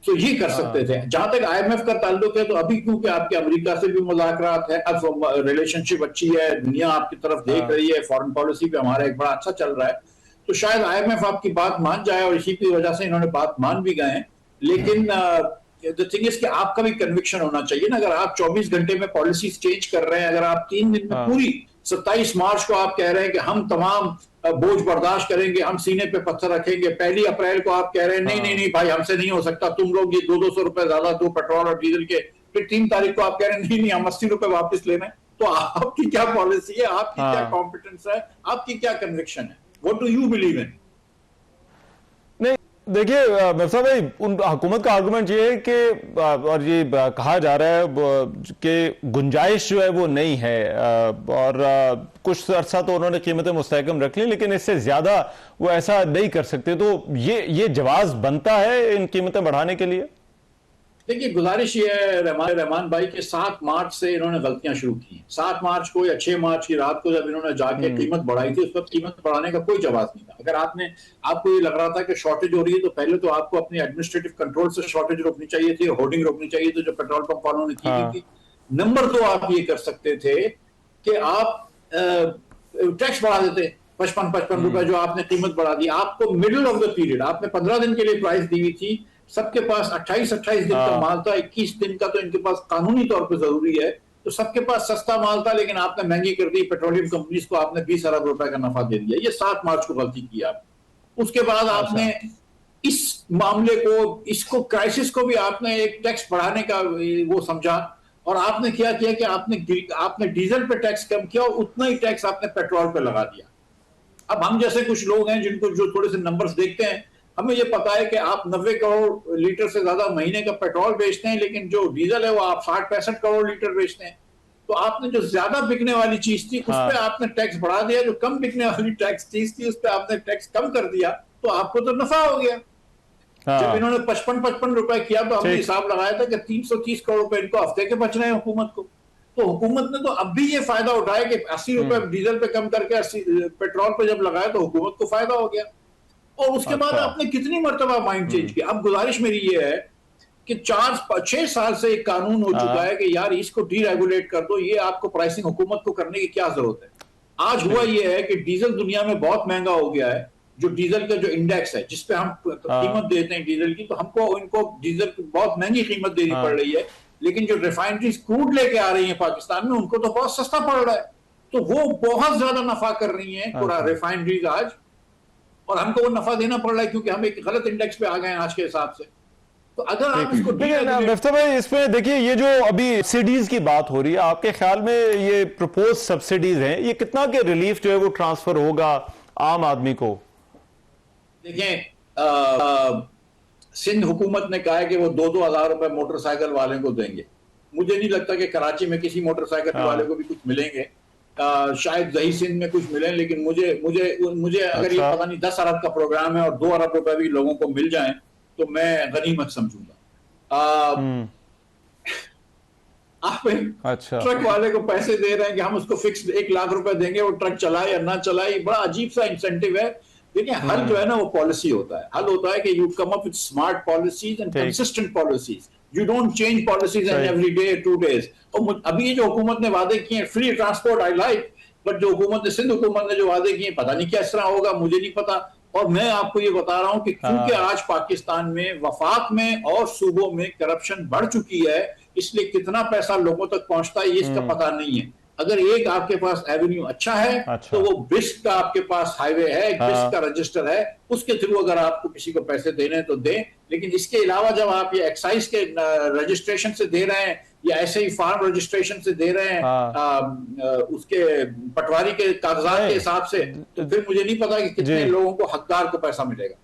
तो ये कर सकते थे। जहां तक IMF का ताल्लुक है, तो अभी क्योंकि आपके अमेरिका से भी मुज़ाकरात है, अब रिलेशनशिप अच्छी है, दुनिया आपकी तरफ देख रही है, फॉरेन पॉलिसी पे हमारा एक बड़ा अच्छा चल रहा है, तो शायद IMF आपकी बात मान जाए, और इसी की वजह से इन्होंने बात मान भी गए हैं। लेकिन द थिंग इज कि आपका भी कन्विक्शन होना चाहिए ना। अगर आप 24 घंटे में पॉलिसी चेंज कर रहे हैं, अगर आप 3 दिन में पूरी 27 मार्च को आप कह रहे हैं कि हम तमाम बोझ बर्दाश्त करेंगे, हम सीने पे पत्थर रखेंगे, 1 अप्रैल को आप कह रहे हैं नहीं नहीं नहीं भाई हमसे नहीं हो सकता, तुम लोग ये 200 रुपए ज्यादा दो पेट्रोल और डीजल के, फिर 3 तारीख को आप कह रहे हैं नहीं नहीं हम 80 रुपए वापस ले रहे हैं, तो आपकी क्या पॉलिसी है, आपकी क्या कॉम्पिटेंस है, आपकी क्या कन्विक्शन है, what do you believe in? देखिए मिर्जा साहब भाई, उन हुकूमत का आर्गुमेंट ये है कि और ये कहा जा रहा है कि गुंजाइश जो है वो नहीं है, और कुछ अर्सा तो उन्होंने कीमतें मुस्तहकम रख ली, लेकिन इससे ज्यादा वो ऐसा नहीं कर सकते। तो ये जवाज बनता है इन कीमतें बढ़ाने के लिए? देखिए, गुजारिश ये है रहमान भाई के 7 मार्च से इन्होंने गलतियां शुरू की। 7 मार्च को या 6 मार्च की रात को जब इन्होंने जाके कीमत बढ़ाई थी, उस वक्त कीमत बढ़ाने का कोई जवाब नहीं था। अगर आपको ये लग रहा था कि शॉर्टेज हो रही है, तो पहले तो आपको अपनी एडमिनिस्ट्रेटिव कंट्रोल से शॉर्टेज रोकनी चाहिए थी, होर्डिंग रोकनी चाहिए थी जो पेट्रोल पंप वालों ने की थी। नंबर 2, आप ये कर सकते थे कि आप टैक्स बढ़ा देते, 55 रुपए जो आपने कीमत बढ़ा दी। आपको मिडिल ऑफ द पीरियड आपने 15 दिन के लिए प्राइस दी हुई थी, सबके पास 28 दिन का माल था, 21 दिन का तो इनके पास कानूनी तौर पे जरूरी है, तो सबके पास सस्ता माल था, लेकिन आपने महंगी कर दी। पेट्रोलियम कंपनीज को आपने 20 अरब रुपए का नफा दे दिया। ये 7 मार्च को गलती की आपने। उसके बाद आपने इस मामले को, इसको क्राइसिस को भी आपने एक टैक्स बढ़ाने का वो समझा, और आपने क्या किया कि आपने डीजल पे टैक्स कम किया और उतना ही टैक्स आपने पेट्रोल पे लगा दिया। अब हम जैसे कुछ लोग हैं जिनको जो थोड़े से नंबर्स देखते हैं, हमें ये पता है कि आप 90 करोड़ लीटर से ज्यादा महीने का पेट्रोल बेचते हैं, लेकिन जो डीजल है वो आप 60-65 करोड़ लीटर बेचते हैं। तो आपने जो ज्यादा बिकने वाली चीज थी उस पर आपने टैक्स बढ़ा दिया, जो कम बिकने वाली टैक्स चीज थी उस पर आपने टैक्स कम कर दिया, तो आपको तो नफा हो गया। जब इन्होंने 55 रुपए किया तो हमने हिसाब लगाया था कि 330 करोड़ रुपए इनको हफ्ते के बच रहे हैं हुकूमत को। तो हुकूमत ने तो अब भी ये फायदा उठाया कि 80 रुपए डीजल पे कम करके 80 पेट्रोल पे जब लगाया तो हुकूमत को फायदा हो गया। और उसके बाद आपने कितनी मर्तबा माइंड चेंज किया। अब गुजारिश मेरी ये है कि 4-6 साल से एक कानून हो चुका है कि यार इसको डीरेगुलेट कर दो, ये आपको प्राइसिंग हुकूमत को करने की क्या जरूरत है। आज हुआ ये है कि डीजल दुनिया में बहुत महंगा हो गया है। जो डीजल का जो इंडेक्स है जिसपे हम कीमत देते हैं डीजल की, तो हमको इनको डीजल की बहुत महंगी कीमत देनी पड़ रही है, लेकिन जो रिफाइनरीज क्रूड लेके आ रही है पाकिस्तान में उनको तो बहुत सस्ता पड़ रहा है, तो वो बहुत ज्यादा नफा कर रही है पूरा रिफाइनरीज आज, और हमको वो नफा देना पड़ रहा है क्योंकि हम एक गलत इंडेक्स पे आ गए हैं आज के हिसाब से। तो अगर आप इसको मिफ्ता भाई, इसमें देखिए ये जो अभी सब्सिडीज की बात हो रही है, आपके ख्याल में ये प्रपोज सब्सिडीज हैं, ये कितना के रिलीफ जो है वो ट्रांसफर होगा आम आदमी को? देखें, सिंध हुकूमत ने कहा है कि वो 2-2 हज़ार रुपए मोटरसाइकिल वाले को देंगे। मुझे नहीं लगता कि कराची में किसी मोटरसाइकिल वाले को भी कुछ मिलेंगे, शायद दही सिंध में कुछ मिले, लेकिन मुझे अगर ये पता नहीं 10 अरब का प्रोग्राम है और 2 अरब रुपए भी लोगों को मिल जाएं तो मैं गनीमत समझूंगा। आप ट्रक वाले को पैसे दे रहे हैं कि हम उसको फिक्स 1 लाख रुपए देंगे, वो ट्रक चलाए या ना चलाए, बड़ा अजीब सा इंसेंटिव है। देखिए, हल जो है ना वो पॉलिसी होता है। हल होता है कि you come up with smart policies and consistent policies. You don't change policies and every day 2 days. और अभी ये जो हुकूमत ने वादे किए हैं, free transport I like, but जो हुकूमत ने, सिंध हुकूमत ने जो वादे किए पता नहीं किस तरह होगा, मुझे नहीं पता। और मैं आपको ये बता रहा हूं कि क्योंकि आज पाकिस्तान में वफाक में और सूबों में करप्शन बढ़ चुकी है, इसलिए कितना पैसा लोगों तक पहुंचता है ये इसका पता नहीं है। अगर एक आपके पास एवेन्यू अच्छा है तो वो बिस्क का आपके पास हाईवे है, बिस्क का रजिस्टर है, उसके थ्रू अगर आपको किसी को पैसे देने हैं तो दें। लेकिन इसके अलावा जब आप ये एक्साइज के रजिस्ट्रेशन से दे रहे हैं या ऐसे ही फार्म रजिस्ट्रेशन से दे रहे हैं उसके पटवारी के कागजात के हिसाब से, तो फिर मुझे नहीं पता कि कितने लोगों को हकदार को पैसा मिलेगा।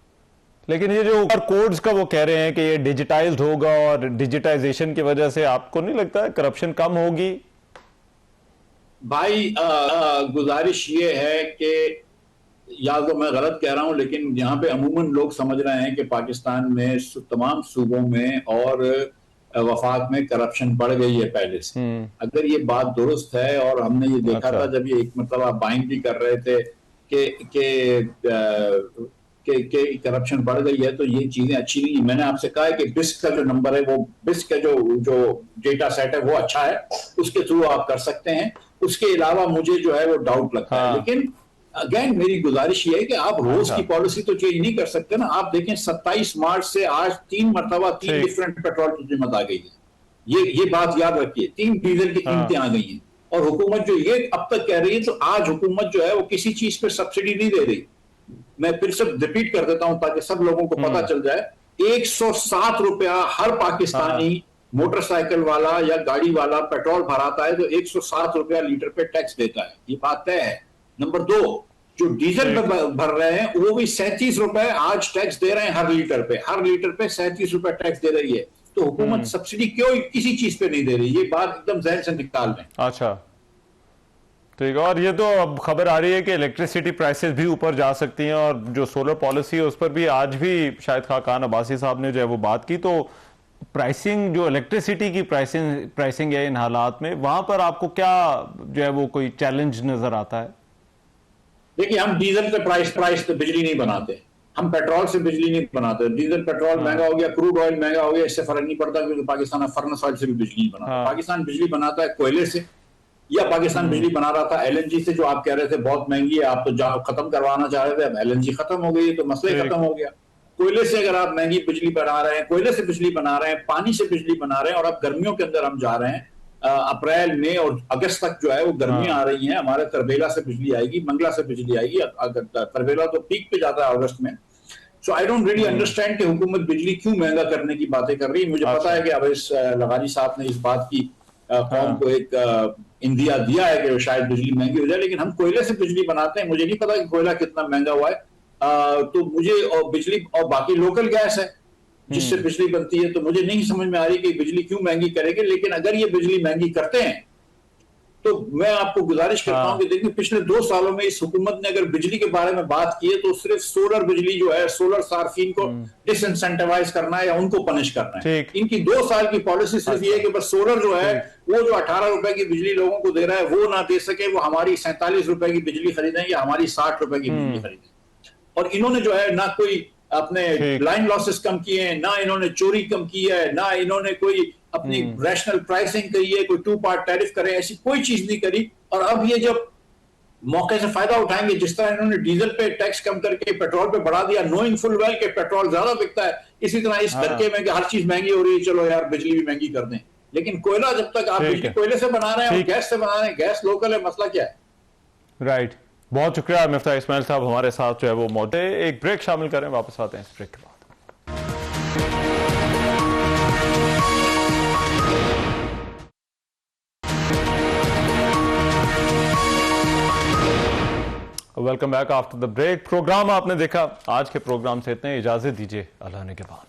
लेकिन ये जो कोड्स का वो कह रहे हैं कि ये डिजिटाइज्ड होगा और डिजिटाइजेशन की वजह से आपको नहीं लगता है करप्शन कम होगी? भाई गुजारिश ये है कि या तो मैं गलत कह रहा हूं, लेकिन यहाँ पे अमूमन लोग समझ रहे हैं कि पाकिस्तान में तमाम सूबों में और वफाक में करप्शन बढ़ गई है पहले से। अगर ये बात दुरुस्त है, और हमने ये देखा था जब ये एक मतलब बाइंग भी कर रहे थे कि के करप्शन बढ़ गई है, तो ये चीजें अच्छी नहीं है। मैंने आपसे कहा है कि बिस्क का जो नंबर है, वो बिस्क का जो डेटा सेट है वो अच्छा है, उसके थ्रू आप कर सकते हैं। उसके अलावा मुझे जो है वो डाउट लगता है। लेकिन अगेन मेरी गुजारिश ये है कि आप रोज की पॉलिसी तो चेंज नहीं कर सकते ना। आप देखें 27 मार्च से आज 3 मरतबा 3 डिफरेंट पेट्रोल की कीमत आ गई है। ये बात याद रखिए, 3 डीजल की कीमतें आ गई हैं। और हुकूमत जो ये अब तक कह रही है, तो आज हुकूमत जो है वो किसी चीज पे सब्सिडी नहीं दे रही। मैं फिर से रिपीट कर देता हूं ताकि सब लोगों को पता चल जाए। 107 रुपया हर पाकिस्तानी मोटरसाइकिल वाला या गाड़ी वाला पेट्रोल भराता है, तो 107 रुपया लीटर पे टैक्स देता है। ये बात तय है। नंबर 2, जो डीजल पे भर रहे हैं वो भी 37 रुपए आज टैक्स दे रहे हैं हर लीटर पे। हर लीटर पे 37 रुपए टैक्स दे रही है। तो हुकूमत सब्सिडी क्यों किसी चीज पे नहीं दे रही? ये बात एकदम जहन से निकाल लें। अच्छा, ठीक है। और ये तो अब खबर आ रही है कि इलेक्ट्रिसिटी प्राइसेस भी ऊपर जा सकती हैं, और जो सोलर पॉलिसी है उस पर भी आज भी शायद खाकान अब्बासी साहब ने जो है वो बात की। तो प्राइसिंग, जो इलेक्ट्रिसिटी की प्राइसिंग है इन हालात में, वहां पर आपको क्या जो है वो कोई चैलेंज नजर आता है? देखिए, हम डीजल पे प्राइस पे बिजली नहीं बनाते, हम पेट्रोल से बिजली नहीं बनाते। डीजल पेट्रोल महंगा हो गया, क्रूड ऑयल महंगा हो गया, इससे फर्क नहीं पड़ता, क्योंकि पाकिस्तान फर्नेस ऑयल से भी बिजली नहीं बनाता। पाकिस्तान बिजली बनाता है कोयले से, या पाकिस्तान बिजली बना रहा था एलएनजी से, जो आप कह रहे थे बहुत महंगी है, आप तो खत्म करवाना चाह रहे थे, अब एलएनजी खत्म हो गई तो मसले खत्म हो गया। कोयले से अगर आप महंगी बिजली बना रहे हैं, कोयले से बिजली बना रहे हैं, पानी से बिजली बना रहे हैं, और अब गर्मियों के अंदर हम जा रहे हैं, अप्रैल मई और अगस्त तक जो है वो गर्मियां आ रही हैं। हमारे तरबेला से बिजली आएगी, मंगला से बिजली आएगी। तरबेला तो पीक पे जाता है अगस्त में। सो आई डोंट रियली अंडरस्टैंड कि हुकूमत बिजली क्यों महंगा करने की बातें कर रही है। मुझे पता है कि अब इस लगानी साहब ने इस बात की कौम को एक इंदिया दिया है कि शायद बिजली महंगी हो जाए, लेकिन हम कोयले से बिजली बनाते हैं। मुझे नहीं पता कि कोयला कितना महंगा हुआ है। तो मुझे, और बिजली, और बाकी लोकल गैस है जिससे बिजली बनती है, तो मुझे नहीं समझ में आ रही कि बिजली क्यों महंगी करेंगे। लेकिन अगर ये बिजली महंगी करते हैं तो मैं आपको गुजारिश करता हूं कि देखिए, पिछले 2 सालों में इस हुकूमत ने अगर बिजली के बारे में बात की है तो सिर्फ सोलर बिजली जो है, सोलर सार्फिन को डिसइंसेंटिवाइज करना है या उनको पनिश करना है। इनकी 2 साल की पॉलिसी सिर्फ ये है कि बस सोलर जो है वो जो 18 रुपए की बिजली लोगों को दे रहा है वो ना दे सके, वो हमारी 47 रुपए की बिजली खरीदें या हमारी 60 रुपए की बिजली खरीदें। और इन्होंने जो है ना कोई अपने लाइन लॉसेस कम किए हैं, ना इन्होंने चोरी कम की है, ना इन्होंने कोई अपनी रैशनल प्राइसिंग करी है, कोई 2 पार्ट टैरिफ करे, ऐसी कोई चीज नहीं करी। और अब ये जब मौके से फायदा उठाएंगे, जिस तरह इन्होंने डीजल पे टैक्स कम करके पेट्रोल पे बढ़ा दिया, नोइंग फुल वेल के पेट्रोल ज्यादा बिकता है, इसी तरह इस धक्के में कि हर चीज महंगी हो रही है, चलो यार बिजली भी महंगी कर दें। लेकिन कोयला, जब तक आप बिजली कोयले से बना रहे हैं और गैस से बना रहे हैं, गैस लोकल है, मसला क्या है? राइट, बहुत शुक्रिया मिफ्ता इस्माइल साहब, हमारे साथ जो है वो मौजूद है। एक ब्रेक शामिल करें, वापस आते हैं इस ब्रेक के बाद। Welcome back after the break. Programme आपने देखा, आज के प्रोग्राम से इतने, इजाजत दीजिए अल्लाह ने के बाद।